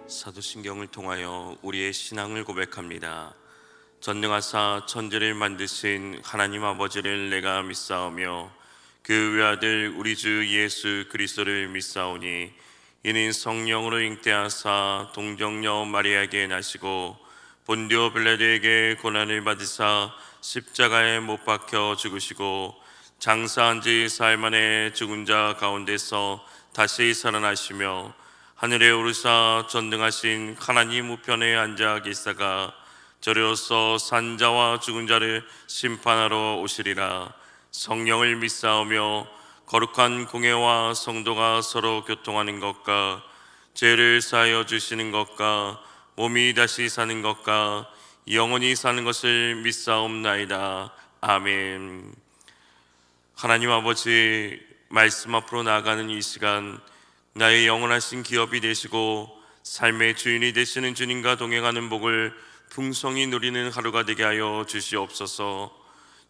사도신경을 통하여 우리의 신앙을 고백합니다. 전능하사 천지를 만드신 하나님 아버지를 내가 믿사오며 그 외아들 우리 주 예수 그리스도를 믿사오니 이는 성령으로 잉태하사 동정녀 마리아에게 나시고 본디오 빌라도에게 고난을 받으사 십자가에 못 박혀 죽으시고 장사한 지 사흘 만에 죽은 자 가운데서 다시 살아나시며 하늘에 오르사 전능하신 하나님 우편에 앉아 계시다가 저리로서 산자와 죽은 자를 심판하러 오시리라. 성령을 믿사오며 거룩한 공회와 성도가 서로 교통하는 것과 죄를 사하여 주시는 것과 몸이 다시 사는 것과 영원히 사는 것을 믿사옵나이다. 아멘. 하나님 아버지, 말씀 앞으로 나아가는 이 시간 나의 영원하신 기업이 되시고 삶의 주인이 되시는 주님과 동행하는 복을 풍성히 누리는 하루가 되게 하여 주시옵소서.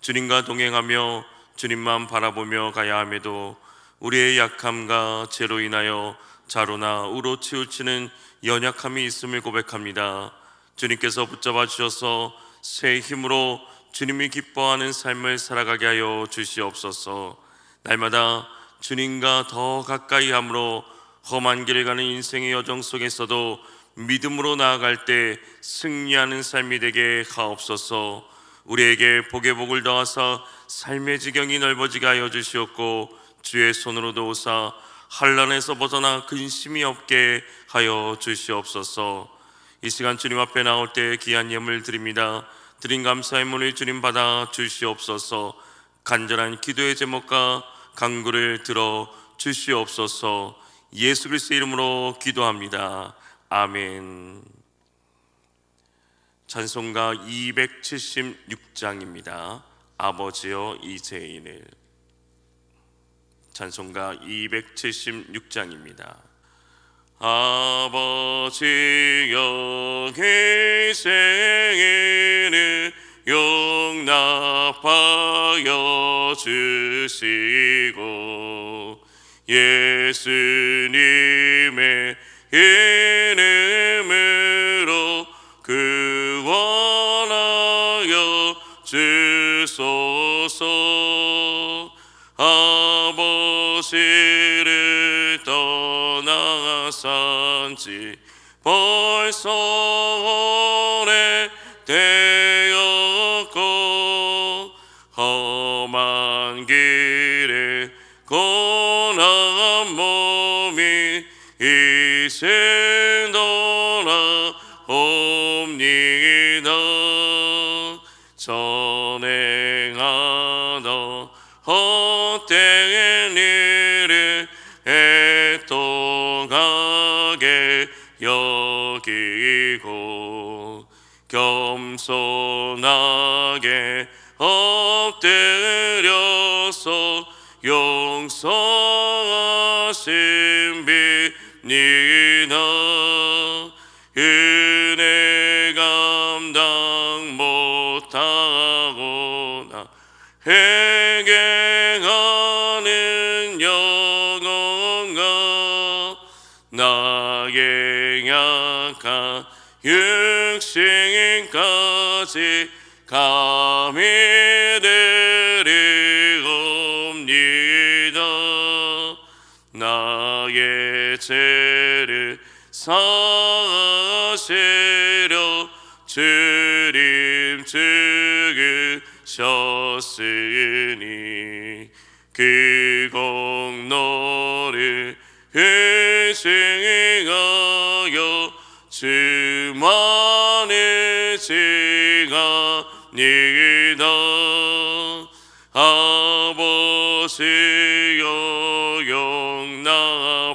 주님과 동행하며 주님만 바라보며 가야 함에도 우리의 약함과 죄로 인하여 좌로나 우로 치우치는 연약함이 있음을 고백합니다. 주님께서 붙잡아 주셔서 새 힘으로 주님이 기뻐하는 삶을 살아가게 하여 주시옵소서. 날마다 주님과 더 가까이 함으로 험한 길을 가는 인생의 여정 속에서도 믿음으로 나아갈 때 승리하는 삶이 되게 하옵소서. 우리에게 복의 복을 더하사 삶의 지경이 넓어지게 하여 주시옵고 주의 손으로 도우사 환난에서 벗어나 근심이 없게 하여 주시옵소서. 이 시간 주님 앞에 나올 때 귀한 예물 드립니다. 드린 감사의 문을 주님 받아 주시옵소서. 간절한 기도의 제목과 간구를 들어 주시옵소서. 예수 그리스도의 이름으로 기도합니다. 아멘. 찬송가 276장입니다. 아버지여 이제인을. 찬송가 276장입니다. 아버지여 이제인을 용납하여 주시고 예수님의 이름으로 구원하여 주소서. 아버지를 떠나 산지 벌써 오래되었고 험한 길에 고난 몸이 이제 돌아옵니다. 전행하던 헛된 일을 애통하게 여기고 겸손하게 엎드려서 용서하신 빕니다. 은혜 감당 못하거나 회개하는 영혼과 나의 약한 육신까지 감히 드리옵니다. 나의 죄를 사하시려 주님 죽으셨으니 그 공로를 회심하여 주만을 징합니다. 아버지여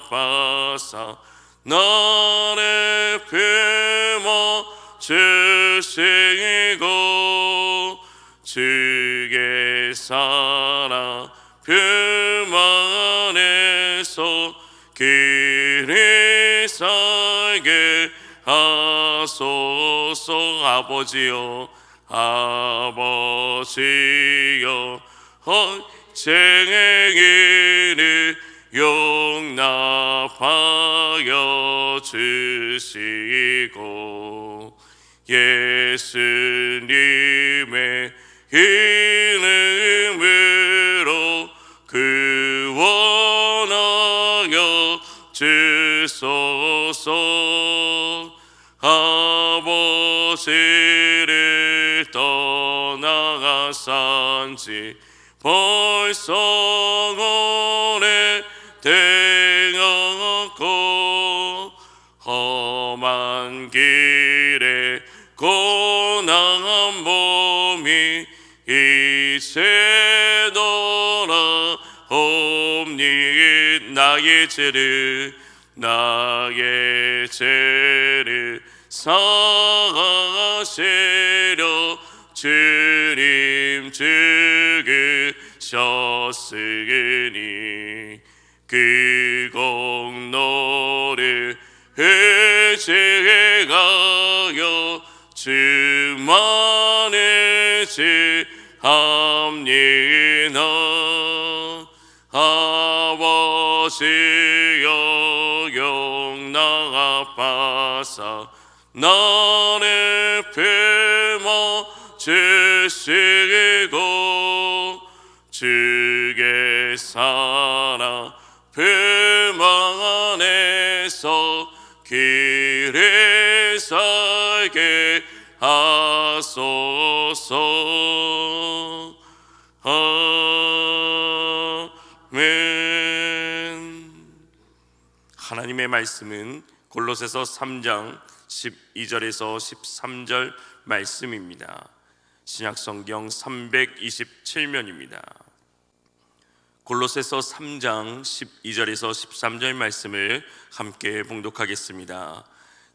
용납하사 나를 품어 주시고 주의 사랑 품 안에서 길이 살게 하소서. 아버지여 아버지여 언쟁의 길을 용납하여 주시고 예수님의 이름으로 구원하여 주소서. 아버지를 떠나간지 벌써 오래되었고 험한 길에 고난한 몸이 이제 돌아옵니. 나의 죄를 사하시려 주님 죽으셨으니 그 공로를 의지하여 주만을 지합니다. 아버지여 용납하사 나를 품어주시고 주의 사랑 품 안에서 길을 살게 하소서. 아멘. 하나님의 말씀은 골로새서 3장 12절에서 13절 말씀입니다. 신약성경 327면입니다. 골로새서 3장 12절에서 13절 말씀을 함께 봉독하겠습니다.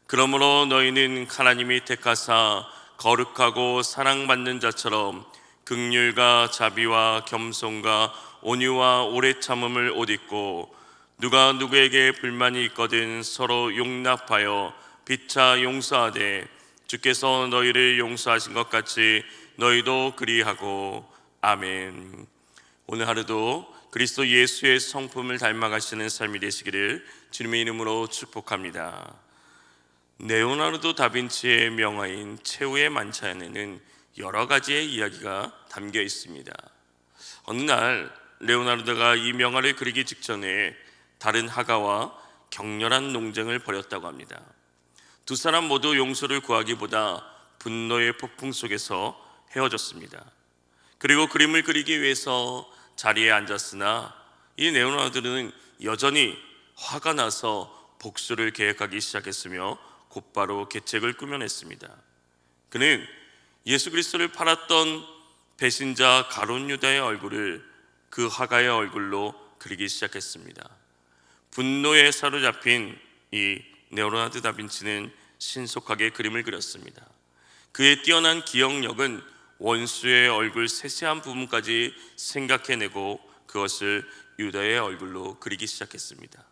그러므로 너희는 하나님이 택하사 거룩하고 사랑받는 자처럼 긍휼과 자비와 겸손과 온유와 오래 참음을 옷 입고 누가 누구에게 불만이 있거든 서로 용납하여 피차 용서하되 주께서 너희를 용서하신 것 같이 너희도 그리하고. 아멘. 오늘 하루도 그리스도 예수의 성품을 닮아가시는 삶이 되시기를 주님의 이름으로 축복합니다. 레오나르도 다빈치의 명화인 최후의 만찬에는 여러 가지의 이야기가 담겨 있습니다. 어느 날 레오나르도가 이 명화를 그리기 직전에 다른 화가와 격렬한 논쟁을 벌였다고 합니다. 두 사람 모두 용서를 구하기보다 분노의 폭풍 속에서 헤어졌습니다. 그리고 그림을 그리기 위해서 자리에 앉았으나 이 레오나르도는 여전히 화가 나서 복수를 계획하기 시작했으며 곧바로 계책을 꾸며냈습니다. 그는 예수 그리스도를 팔았던 배신자 가룟 유다의 얼굴을 그 화가의 얼굴로 그리기 시작했습니다. 분노에 사로잡힌 이 레오나르도 다빈치는 신속하게 그림을 그렸습니다. 그의 뛰어난 기억력은 원수의 얼굴 세세한 부분까지 생각해내고 그것을 유다의 얼굴로 그리기 시작했습니다.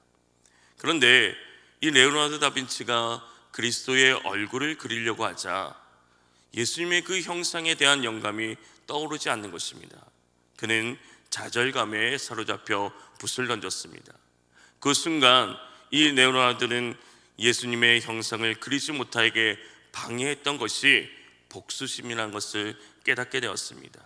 그런데 이 레오나르도 다빈치가 그리스도의 얼굴을 그리려고 하자 예수님의 그 형상에 대한 영감이 떠오르지 않는 것입니다. 그는 좌절감에 사로잡혀 붓을 던졌습니다. 그 순간 이 레오나르도는 예수님의 형상을 그리지 못하게 방해했던 것이 복수심이라는 것을 깨닫게 되었습니다.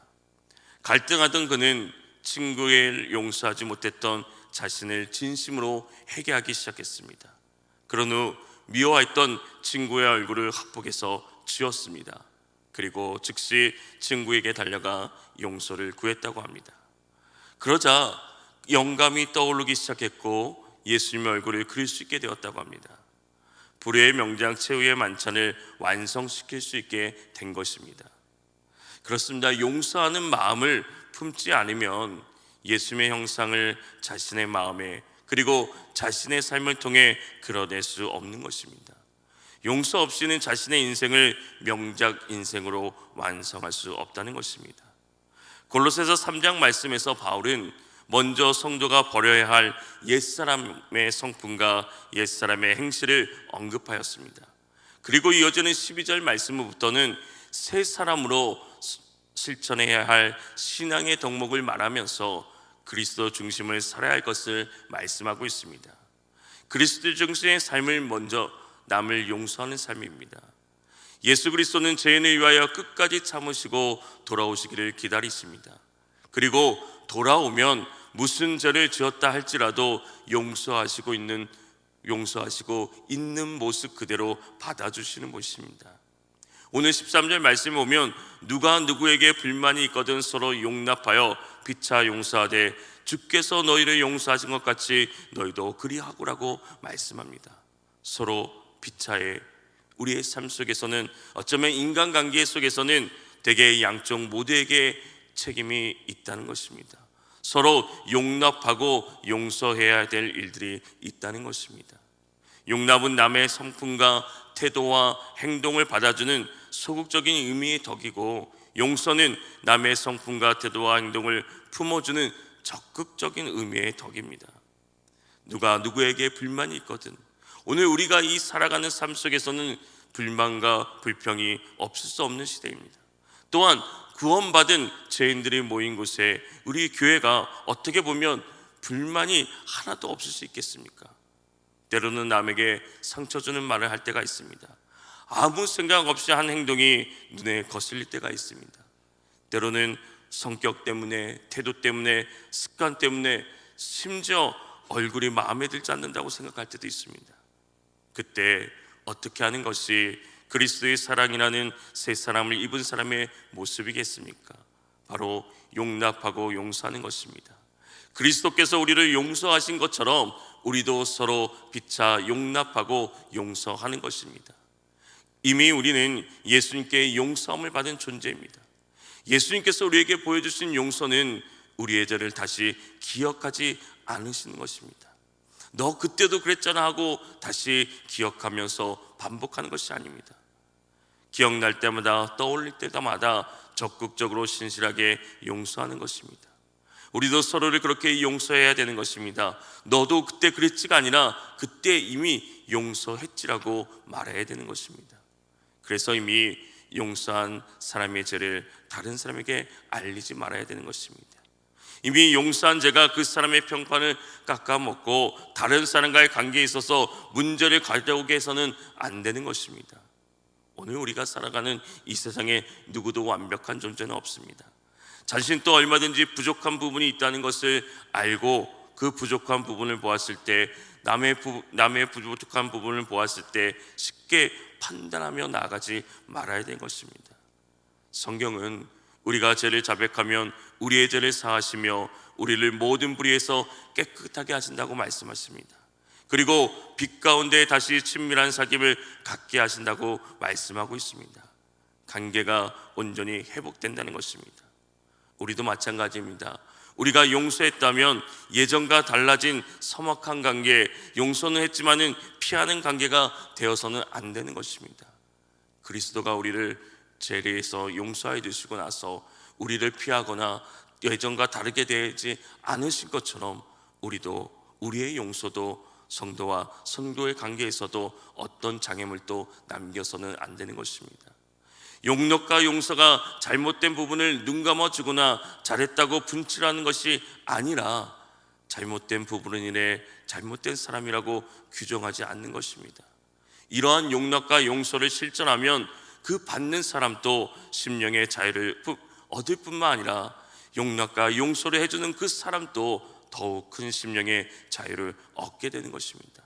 갈등하던 그는 친구를 용서하지 못했던 자신을 진심으로 회개하기 시작했습니다. 그런 후 미워했던 친구의 얼굴을 학폭에서 지웠습니다. 그리고 즉시 친구에게 달려가 용서를 구했다고 합니다. 그러자 영감이 떠오르기 시작했고 예수님의 얼굴을 그릴 수 있게 되었다고 합니다. 불후의 명장 최후의 만찬을 완성시킬 수 있게 된 것입니다. 그렇습니다. 용서하는 마음을 품지 않으면 예수님의 형상을 자신의 마음에 그리고 자신의 삶을 통해 그려낼 수 없는 것입니다. 용서 없이는 자신의 인생을 명작 인생으로 완성할 수 없다는 것입니다. 골로새서 3장 말씀에서 바울은 먼저 성도가 버려야 할 옛사람의 성품과 옛사람의 행실을 언급하였습니다. 그리고 이어지는 12절 말씀부터는 새 사람으로 실천해야 할 신앙의 덕목을 말하면서 그리스도 중심을 살아야 할 것을 말씀하고 있습니다. 그리스도 중심의 삶을 먼저 남을 용서하는 삶입니다. 예수 그리스도는 죄인을 위하여 끝까지 참으시고 돌아오시기를 기다리십니다. 그리고 돌아오면 무슨 죄를 지었다 할지라도 용서하시고 있는 모습 그대로 받아주시는 분이십니다. 오늘 13절 말씀에 보면 누가 누구에게 불만이 있거든 서로 용납하여 피차 용서하되 주께서 너희를 용서하신 것 같이 너희도 그리하고라고 말씀합니다. 서로 피차에 우리의 삶 속에서는 어쩌면 인간관계 속에서는 대개 양쪽 모두에게 책임이 있다는 것입니다. 서로 용납하고 용서해야 될 일들이 있다는 것입니다. 용납은 남의 성품과 태도와 행동을 받아주는 소극적인 의미의 덕이고, 용서는 남의 성품과 태도와 행동을 품어주는 적극적인 의미의 덕입니다. 누가 누구에게 불만이 있거든 오늘 우리가 이 살아가는 삶 속에서는 불만과 불평이 없을 수 없는 시대입니다. 또한 구원받은 죄인들이 모인 곳에 우리 교회가 어떻게 보면 불만이 하나도 없을 수 있겠습니까? 때로는 남에게 상처 주는 말을 할 때가 있습니다. 아무 생각 없이 한 행동이 눈에 거슬릴 때가 있습니다. 때로는 성격 때문에, 태도 때문에, 습관 때문에, 심지어 얼굴이 마음에 들지 않는다고 생각할 때도 있습니다. 그때 어떻게 하는 것이 그리스도의 사랑이라는 새 사람을 입은 사람의 모습이겠습니까? 바로 용납하고 용서하는 것입니다. 그리스도께서 우리를 용서하신 것처럼 우리도 서로 피차 용납하고 용서하는 것입니다. 이미 우리는 예수님께 용서함을 받은 존재입니다. 예수님께서 우리에게 보여주신 용서는 우리의 죄를 다시 기억하지 않으시는 것입니다. 너 그때도 그랬잖아 하고 다시 기억하면서 반복하는 것이 아닙니다. 기억날 때마다, 떠올릴 때마다 적극적으로 신실하게 용서하는 것입니다. 우리도 서로를 그렇게 용서해야 되는 것입니다. 너도 그때 그랬지가 아니라 그때 이미 용서했지라고 말해야 되는 것입니다. 그래서 이미 용서한 사람의 죄를 다른 사람에게 알리지 말아야 되는 것입니다. 이미 용서한 죄가 그 사람의 평판을 깎아먹고 다른 사람과의 관계에 있어서 문제를 가져오게 해서는 안 되는 것입니다. 오늘 우리가 살아가는 이 세상에 누구도 완벽한 존재는 없습니다. 자신도 얼마든지 부족한 부분이 있다는 것을 알고 그 부족한 부분을 보았을 때, 남의 부족한 부분을 보았을 때 쉽게 판단하며 나아가지 말아야 되는 것입니다. 성경은 우리가 죄를 자백하면 우리의 죄를 사하시며 우리를 모든 불의에서 깨끗하게 하신다고 말씀하십니다. 그리고 빛 가운데 다시 친밀한 사귐을 갖게 하신다고 말씀하고 있습니다. 관계가 온전히 회복된다는 것입니다. 우리도 마찬가지입니다. 우리가 용서했다면 예전과 달라진 서먹한 관계, 용서는 했지만은 피하는 관계가 되어서는 안 되는 것입니다. 그리스도가 우리를 죄에서 용서해 주시고 나서 우리를 피하거나 예전과 다르게 되지 않으신 것처럼 우리도 우리의 용서도 성도와 선교의 관계에서도 어떤 장애물도 남겨서는 안 되는 것입니다. 용납과 용서가 잘못된 부분을 눈 감아주거나 잘했다고 분칠하는 것이 아니라 잘못된 부분은 이래 잘못된 사람이라고 규정하지 않는 것입니다. 이러한 용납과 용서를 실천하면 그 받는 사람도 심령의 자유를 얻을 뿐만 아니라 용납과 용서를 해주는 그 사람도 더욱 큰 심령의 자유를 얻게 되는 것입니다.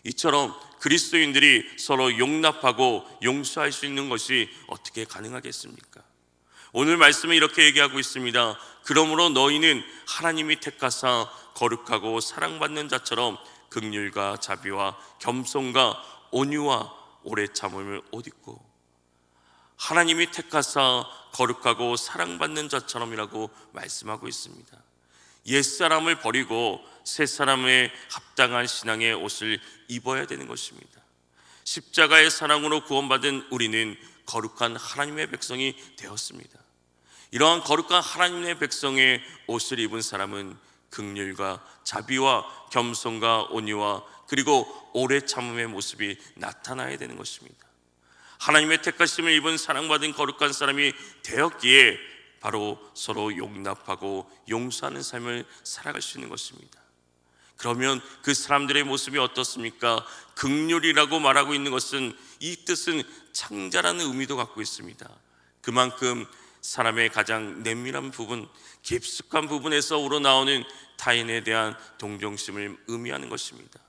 이처럼 그리스도인들이 서로 용납하고 용서할 수 있는 것이 어떻게 가능하겠습니까? 오늘 말씀은 이렇게 얘기하고 있습니다. 그러므로 너희는 하나님이 택하사 거룩하고 사랑받는 자처럼 긍휼과 자비와 겸손과 온유와 오래 참음을 옷 입고, 하나님이 택하사 거룩하고 사랑받는 자처럼이라고 말씀하고 있습니다. 옛사람을 버리고 새사람의 합당한 신앙의 옷을 입어야 되는 것입니다. 십자가의 사랑으로 구원받은 우리는 거룩한 하나님의 백성이 되었습니다. 이러한 거룩한 하나님의 백성의 옷을 입은 사람은 긍휼과 자비와 겸손과 온유와 그리고 오래 참음의 모습이 나타나야 되는 것입니다. 하나님의 택하심을 입은 사랑받은 거룩한 사람이 되었기에 바로 서로 용납하고 용서하는 삶을 살아갈 수 있는 것입니다. 그러면 그 사람들의 모습이 어떻습니까? 긍휼이라고 말하고 있는 것은, 이 뜻은 창자라는 의미도 갖고 있습니다. 그만큼 사람의 가장 내밀한 부분, 깊숙한 부분에서 우러나오는 타인에 대한 동정심을 의미하는 것입니다.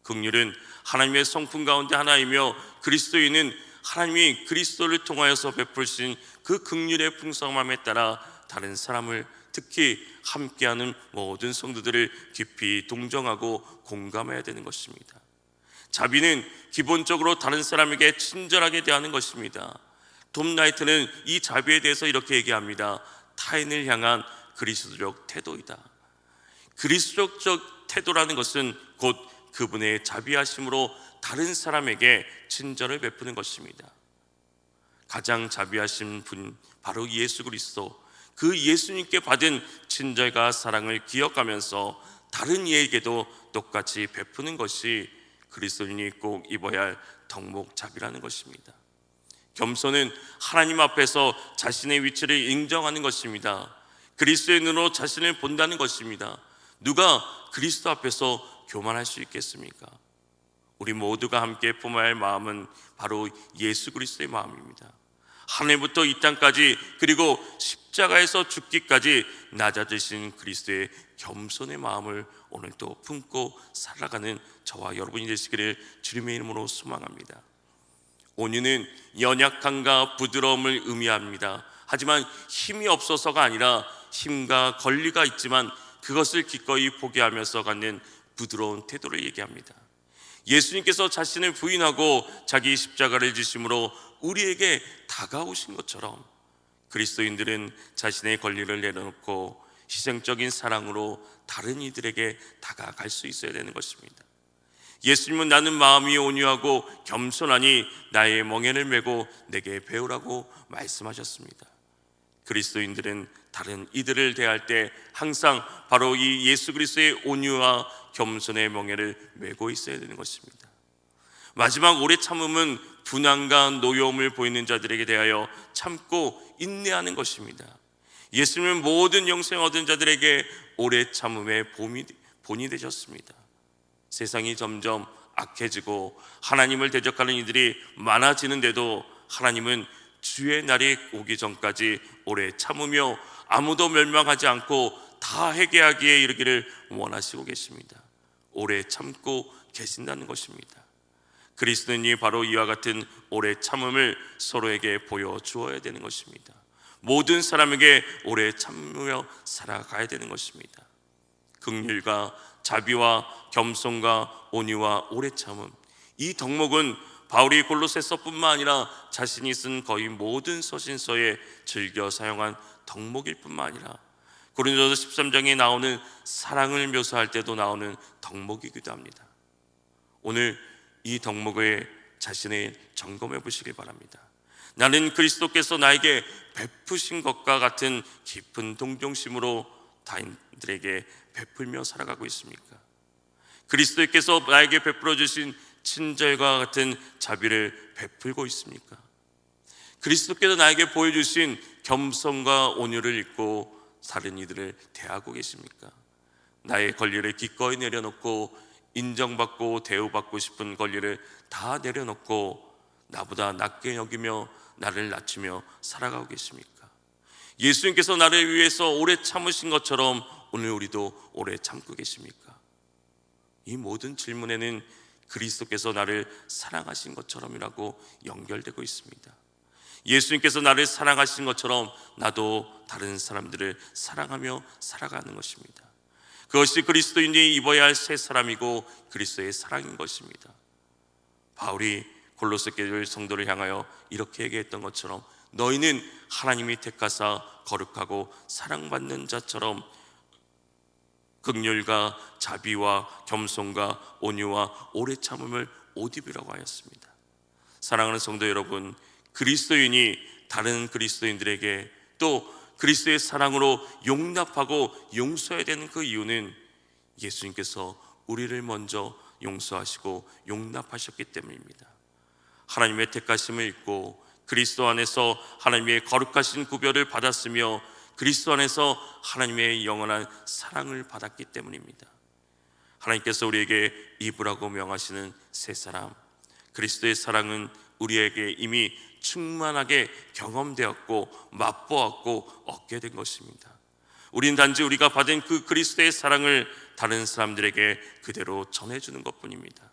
긍휼은 하나님의 성품 가운데 하나이며, 그리스도인은 하나님이 그리스도를 통하여서 베푸신 그 긍휼의 풍성함에 따라 다른 사람을, 특히 함께하는 모든 성도들을 깊이 동정하고 공감해야 되는 것입니다. 자비는 기본적으로 다른 사람에게 친절하게 대하는 것입니다. 톰 라이트는 이 자비에 대해서 이렇게 얘기합니다. 타인을 향한 그리스도적 태도이다. 그리스도적 태도라는 것은 곧 그분의 자비하심으로 다른 사람에게 친절을 베푸는 것입니다. 가장 자비하신 분, 바로 예수 그리스도, 그 예수님께 받은 친절과 사랑을 기억하면서 다른 이에게도 똑같이 베푸는 것이 그리스도인이 꼭 입어야 할 덕목 자비라는 것입니다. 겸손은 하나님 앞에서 자신의 위치를 인정하는 것입니다. 그리스도의 눈으로 자신을 본다는 것입니다. 누가 그리스도 앞에서 교만할 수 있겠습니까? 우리 모두가 함께 품어야 할 마음은 바로 예수 그리스도의 마음입니다. 하늘부터 이 땅까지, 그리고 십자가에서 죽기까지 낮아지신 그리스도의 겸손의 마음을 오늘도 품고 살아가는 저와 여러분이 되시기를 주님의 이름으로 소망합니다. 온유는 연약함과 부드러움을 의미합니다. 하지만 힘이 없어서가 아니라 힘과 권리가 있지만 그것을 기꺼이 포기하면서 갖는 부드러운 태도를 얘기합니다. 예수님께서 자신을 부인하고 자기 십자가를 지심으로 우리에게 다가오신 것처럼 그리스도인들은 자신의 권리를 내려놓고 희생적인 사랑으로 다른 이들에게 다가갈 수 있어야 되는 것입니다. 예수님은 나는 마음이 온유하고 겸손하니 나의 멍에를 메고 내게 배우라고 말씀하셨습니다. 그리스도인들은 다른 이들을 대할 때 항상 바로 이 예수 그리스도의 온유와 겸손의 멍에를 메고 있어야 되는 것입니다. 마지막 오래 참음은 분함과 노여움을 보이는 자들에게 대하여 참고 인내하는 것입니다. 예수님은 모든 영생을 얻은 자들에게 오래 참음의 본이 되셨습니다. 세상이 점점 악해지고 하나님을 대적하는 이들이 많아지는데도 하나님은 주의 날이 오기 전까지 오래 참으며 아무도 멸망하지 않고 다 회개하기에 이르기를 원하시고 계십니다. 오래 참고 계신다는 것입니다. 그리스도인이 바로 이와 같은 오래 참음을 서로에게 보여주어야 되는 것입니다. 모든 사람에게 오래 참으며 살아가야 되는 것입니다. 긍휼과 자비와 겸손과 온유와 오래 참음, 이 덕목은 바울이 골로새서뿐만 아니라 자신이 쓴 거의 모든 서신서에 즐겨 사용한 덕목일 뿐만 아니라 고린도서 13장에 나오는 사랑을 묘사할 때도 나오는 덕목이기도 합니다. 오늘 이 덕목을 자신을 점검해 보시길 바랍니다. 나는 그리스도께서 나에게 베푸신 것과 같은 깊은 동정심으로 타인들에게 베풀며 살아가고 있습니까? 그리스도께서 나에게 베풀어 주신 친절과 같은 자비를 베풀고 있습니까? 그리스도께서 나에게 보여주신 겸손과 온유를 잊고 다른 이들을 대하고 계십니까? 나의 권리를 기꺼이 내려놓고 인정받고 대우받고 싶은 권리를 다 내려놓고 나보다 낮게 여기며 나를 낮추며 살아가고 계십니까? 예수님께서 나를 위해서 오래 참으신 것처럼 오늘 우리도 오래 참고 계십니까? 이 모든 질문에는 그리스도께서 나를 사랑하신 것처럼이라고 연결되고 있습니다. 예수님께서 나를 사랑하신 것처럼 나도 다른 사람들을 사랑하며 살아가는 것입니다. 그것이 그리스도인이 입어야 할 새 사람이고 그리스도의 사랑인 것입니다. 바울이 골로새 교회 성도를 향하여 이렇게 얘기했던 것처럼 너희는 하나님이 택하사 거룩하고 사랑받는 자처럼 긍휼과 자비와 겸손과 온유와 오래 참음을 옷 입으라고 하였습니다. 사랑하는 성도 여러분, 그리스도인이 다른 그리스도인들에게 또 그리스도의 사랑으로 용납하고 용서해야 되는 그 이유는 예수님께서 우리를 먼저 용서하시고 용납하셨기 때문입니다. 하나님의 택하심을 입고 그리스도 안에서 하나님의 거룩하신 구별을 받았으며 그리스도 안에서 하나님의 영원한 사랑을 받았기 때문입니다. 하나님께서 우리에게 입으라고 명하시는 새 사람, 그리스도의 사랑은 우리에게 이미 충만하게 경험되었고 맛보았고 얻게 된 것입니다. 우린 단지 우리가 받은 그 그리스도의 사랑을 다른 사람들에게 그대로 전해주는 것뿐입니다.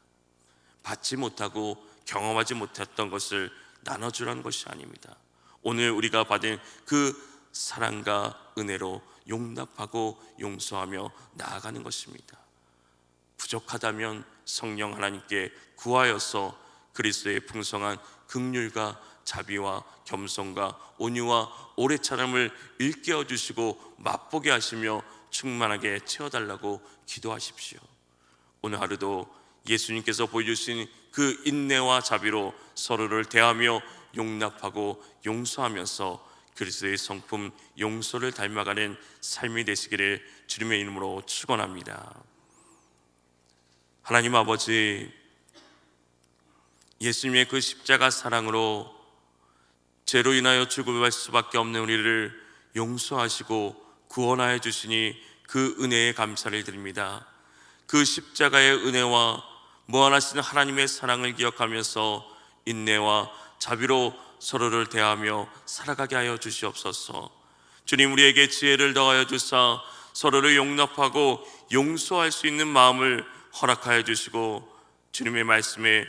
받지 못하고 경험하지 못했던 것을 나눠주라는 것이 아닙니다. 오늘 우리가 받은 그 사랑과 은혜로 용납하고 용서하며 나아가는 것입니다. 부족하다면 성령 하나님께 구하여서 그리스도의 풍성한 긍휼과 자비와 겸손과 온유와 오래 참음을 일깨워 주시고 맛보게 하시며 충만하게 채워달라고 기도하십시오. 오늘 하루도 예수님께서 보여주신 그 인내와 자비로 서로를 대하며 용납하고 용서하면서 그리스도의 성품 용서를 닮아가는 삶이 되시기를 주님의 이름으로 축원합니다. 하나님 아버지, 예수님의 그 십자가 사랑으로 죄로 인하여 죽을 수밖에 없는 우리를 용서하시고 구원하여 주시니 그 은혜에 감사를 드립니다. 그 십자가의 은혜와 무한하신 하나님의 사랑을 기억하면서 인내와 자비로 서로를 대하며 살아가게 하여 주시옵소서. 주님, 우리에게 지혜를 더하여 주사 서로를 용납하고 용서할 수 있는 마음을 허락하여 주시고, 주님의 말씀에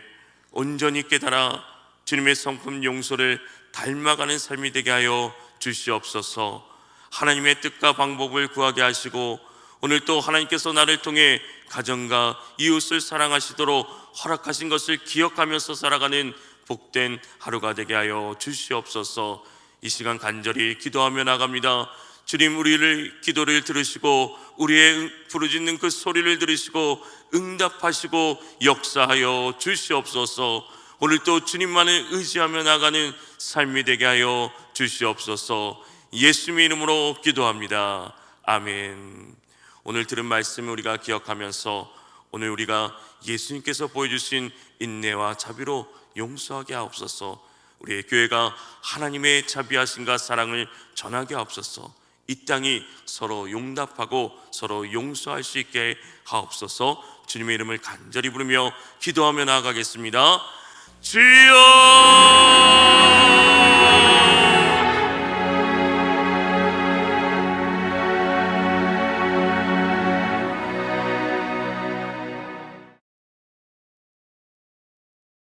온전히 깨달아 주님의 성품 용서를 닮아가는 삶이 되게 하여 주시옵소서. 하나님의 뜻과 방법을 구하게 하시고, 오늘 또 하나님께서 나를 통해 가정과 이웃을 사랑하시도록 허락하신 것을 기억하면서 살아가는 복된 하루가 되게 하여 주시옵소서. 이 시간 간절히 기도하며 나갑니다. 주님, 우리를 기도를 들으시고 우리의 부르짖는 그 소리를 들으시고 응답하시고 역사하여 주시옵소서. 오늘 또 주님만을 의지하며 나가는 삶이 되게 하여 주시옵소서. 예수님의 이름으로 기도합니다. 아멘. 오늘 들은 말씀을 우리가 기억하면서 오늘 우리가 예수님께서 보여주신 인내와 자비로 용서하게 하옵소서. 우리의 교회가 하나님의 자비하심과 사랑을 전하게 하옵소서. 이 땅이 서로 용납하고 서로 용서할 수 있게 하옵소서. 주님의 이름을 간절히 부르며 기도하며 나아가겠습니다. 주여!